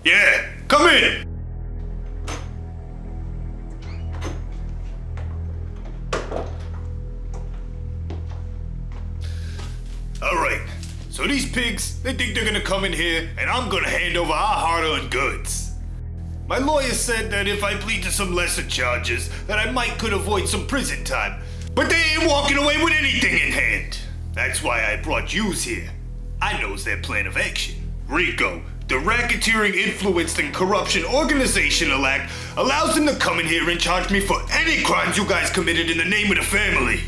Yeah, come in! Alright, so these pigs, they think they're gonna come in here and I'm gonna hand over our hard-earned goods. My lawyer said that if I plead to some lesser charges, that I could avoid some prison time. But they ain't walking away with anything in hand. That's why I brought yous here. I knows their plan of action. RICO, the Racketeering, Influenced, and Corruption Organizational Act, allows them to come in here and charge me for any crimes you guys committed in the name of the family.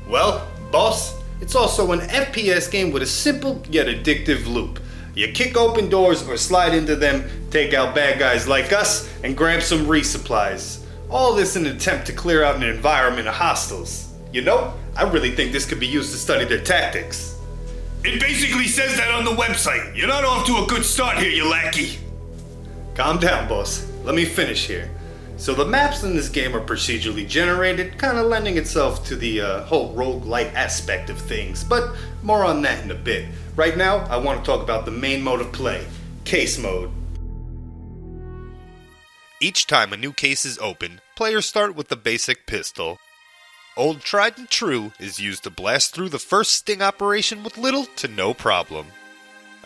Well, boss, it's also an FPS game with a simple yet addictive loop. You kick open doors or slide into them, take out bad guys like us, and grab some resupplies. All this in an attempt to clear out an environment of hostiles. You know, I really think this could be used to study their tactics. It basically says that on the website. You're not off to a good start here, you lackey. Calm down, boss. Let me finish here. So the maps in this game are procedurally generated, kind of lending itself to the whole roguelite aspect of things, but more on that in a bit. Right now, I want to talk about the main mode of play, case mode. Each time a new case is opened, players start with the basic pistol. Old tried and true is used to blast through the first sting operation with little to no problem.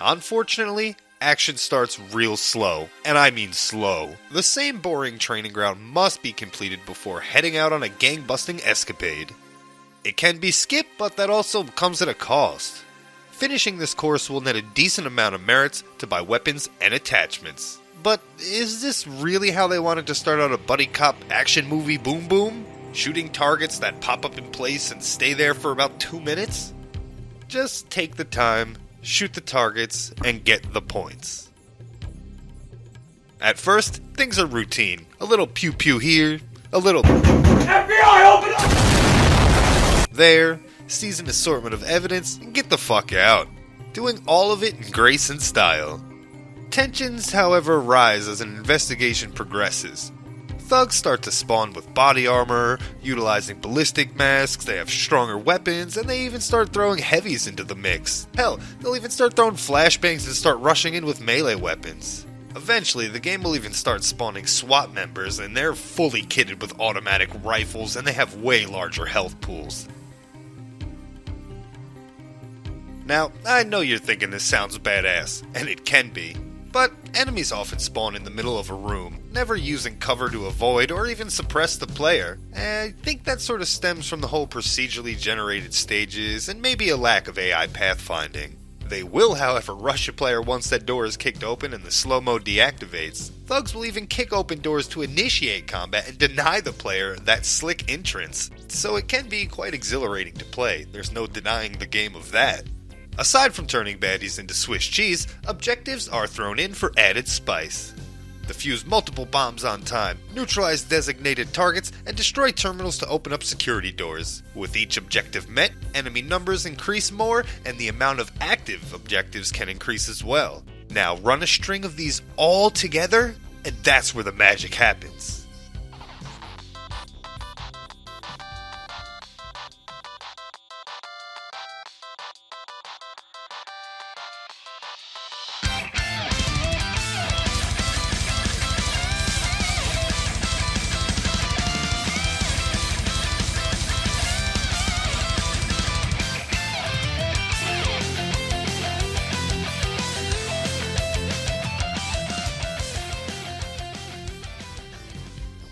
Unfortunately, action starts real slow, and I mean slow. The same boring training ground must be completed before heading out on a gang-busting escapade. It can be skipped, but that also comes at a cost. Finishing this course will net a decent amount of merits to buy weapons and attachments. But is this really how they wanted to start out a buddy cop action movie boom boom? Shooting targets that pop up in place and stay there for about 2 minutes? Just take the time, shoot the targets, and get the points. At first, things are routine. A little pew pew here, a little FBI, open up! There, seize an assortment of evidence, and get the fuck out. Doing all of it in grace and style. Tensions, however, rise as an investigation progresses. Thugs start to spawn with body armor, utilizing ballistic masks, they have stronger weapons, and they even start throwing heavies into the mix. Hell, they'll even start throwing flashbangs and start rushing in with melee weapons. Eventually, the game will even start spawning SWAT members, and they're fully kitted with automatic rifles, and they have way larger health pools. Now, I know you're thinking this sounds badass, and it can be. But enemies often spawn in the middle of a room, never using cover to avoid or even suppress the player. I think that sort of stems from the whole procedurally generated stages and maybe a lack of AI pathfinding. They will, however, rush a player once that door is kicked open and the slow mode deactivates. Thugs will even kick open doors to initiate combat and deny the player that slick entrance, so it can be quite exhilarating to play. There's no denying the game of that. Aside from turning baddies into Swiss cheese, objectives are thrown in for added spice. Defuse multiple bombs on time, neutralize designated targets, and destroy terminals to open up security doors. With each objective met, enemy numbers increase more, and the amount of active objectives can increase as well. Now run a string of these all together, and that's where the magic happens.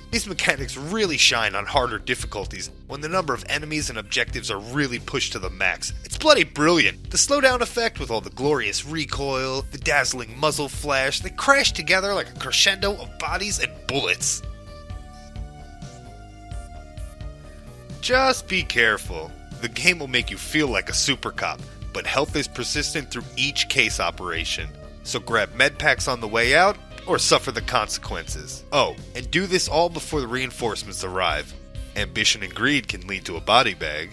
These mechanics really shine on harder difficulties when the number of enemies and objectives are really pushed to the max. It's bloody brilliant. The slowdown effect with all the glorious recoil, the dazzling muzzle flash, they crash together like a crescendo of bodies and bullets. Just be careful. The game will make you feel like a super cop, but health is persistent through each case operation. So grab med packs on the way out, or suffer the consequences. Oh, and do this all before the reinforcements arrive. Ambition and greed can lead to a body bag.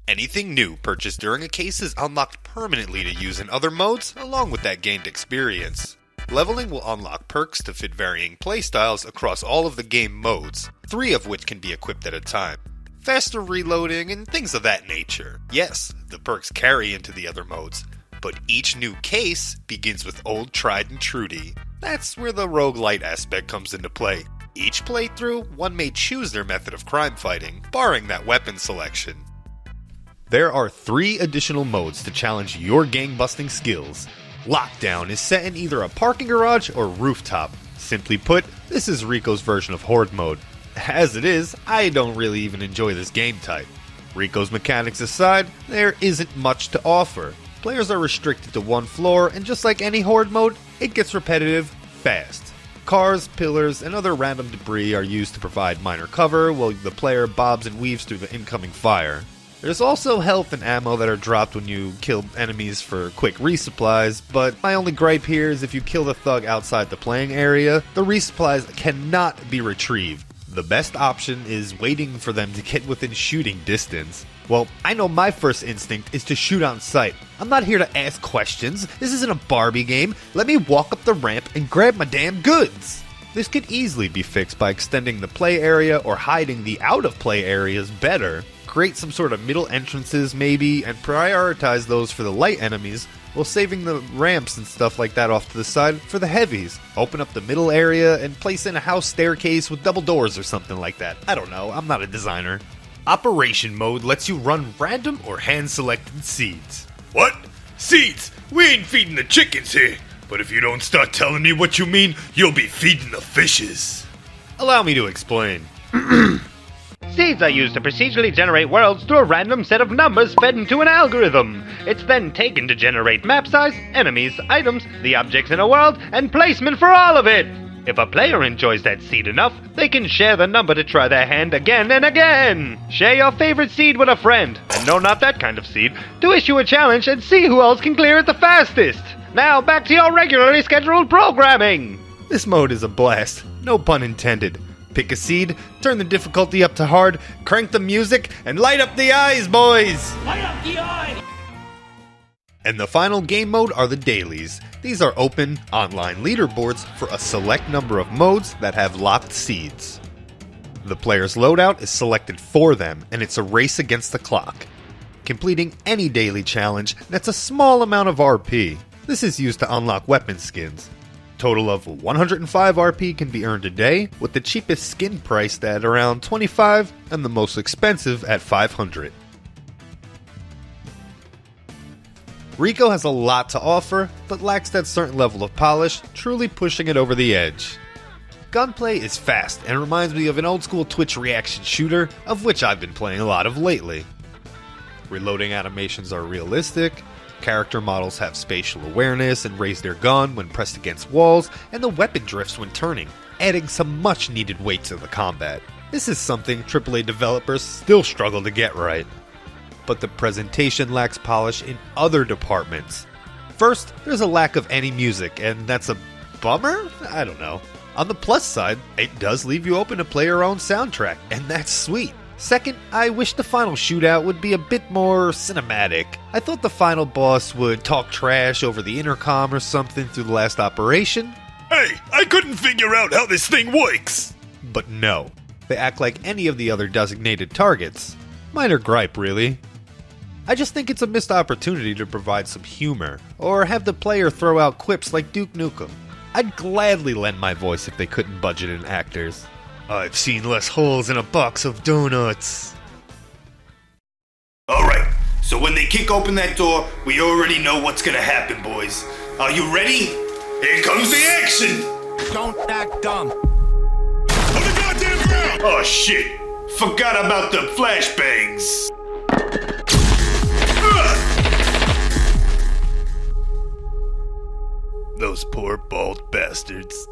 Anything new purchased during a case is unlocked permanently to use in other modes, along with that gained experience. Leveling will unlock perks to fit varying playstyles across all of the game modes, 3 of which can be equipped at a time. Faster reloading and things of that nature. Yes, the perks carry into the other modes. But each new case begins with old tried and trudy. That's where the roguelite aspect comes into play. Each playthrough, one may choose their method of crime fighting, barring that weapon selection. There are 3 additional modes to challenge your gang-busting skills. Lockdown is set in either a parking garage or rooftop. Simply put, this is RICO's version of Horde mode. As it is, I don't really even enjoy this game type. RICO's mechanics aside, there isn't much to offer. Players are restricted to one floor, and just like any Horde mode, it gets repetitive fast. Cars, pillars, and other random debris are used to provide minor cover while the player bobs and weaves through the incoming fire. There's also health and ammo that are dropped when you kill enemies for quick resupplies, but my only gripe here is if you kill the thug outside the playing area, the resupplies cannot be retrieved. The best option is waiting for them to get within shooting distance. Well, I know my first instinct is to shoot on sight. I'm not here to ask questions. This isn't a Barbie game. Let me walk up the ramp and grab my damn goods. This could easily be fixed by extending the play area or hiding the out-of-play areas better. Create some sort of middle entrances maybe, and prioritize those for the light enemies, while saving the ramps and stuff like that off to the side for the heavies. Open up the middle area and place in a house staircase with double doors or something like that. I don't know, I'm not a designer. Operation mode lets you run random or hand-selected seeds. What? Seeds? We ain't feeding the chickens here. But if you don't start telling me what you mean, you'll be feeding the fishes. Allow me to explain. Seeds are used to procedurally generate worlds through a random set of numbers fed into an algorithm. It's then taken to generate map size, enemies, items, the objects in a world, and placement for all of it. If a player enjoys that seed enough, they can share the number to try their hand again and again. Share your favorite seed with a friend, and no, not that kind of seed, to issue a challenge and see who else can clear it the fastest. Now back to your regularly scheduled programming. This mode is a blast, no pun intended. Pick a seed, turn the difficulty up to hard, crank the music, and light up the eyes, boys! Light up the eye! And the final game mode are the Dailies. These are open, online leaderboards for a select number of modes that have locked seeds. The player's loadout is selected for them, and it's a race against the clock. Completing any daily challenge nets a small amount of RP. This is used to unlock weapon skins. Total of 105 RP can be earned a day, with the cheapest skin priced at around 25 and the most expensive at 500. RICO has a lot to offer, but lacks that certain level of polish, truly pushing it over the edge. Gunplay is fast and reminds me of an old school Twitch reaction shooter, of which I've been playing a lot of lately. Reloading animations are realistic, character models have spatial awareness and raise their gun when pressed against walls, and the weapon drifts when turning, adding some much needed weight to the combat. This is something AAA developers still struggle to get right. But the presentation lacks polish in other departments. First, there's a lack of any music, and that's a bummer? I don't know. On the plus side, it does leave you open to play your own soundtrack, and that's sweet. Second, I wish the final shootout would be a bit more cinematic. I thought the final boss would talk trash over the intercom or something through the last operation. Hey, I couldn't figure out how this thing works. But no, they act like any of the other designated targets. Minor gripe, really. I just think it's a missed opportunity to provide some humor, or have the player throw out quips like Duke Nukem. I'd gladly lend my voice if they couldn't budget in actors. I've seen less holes in a box of donuts. Alright, so when they kick open that door, we already know what's gonna happen, boys. Are you ready? Here comes the action! Don't act dumb. On the goddamn ground! Oh shit! Forgot about the flashbangs! Those poor bald bastards.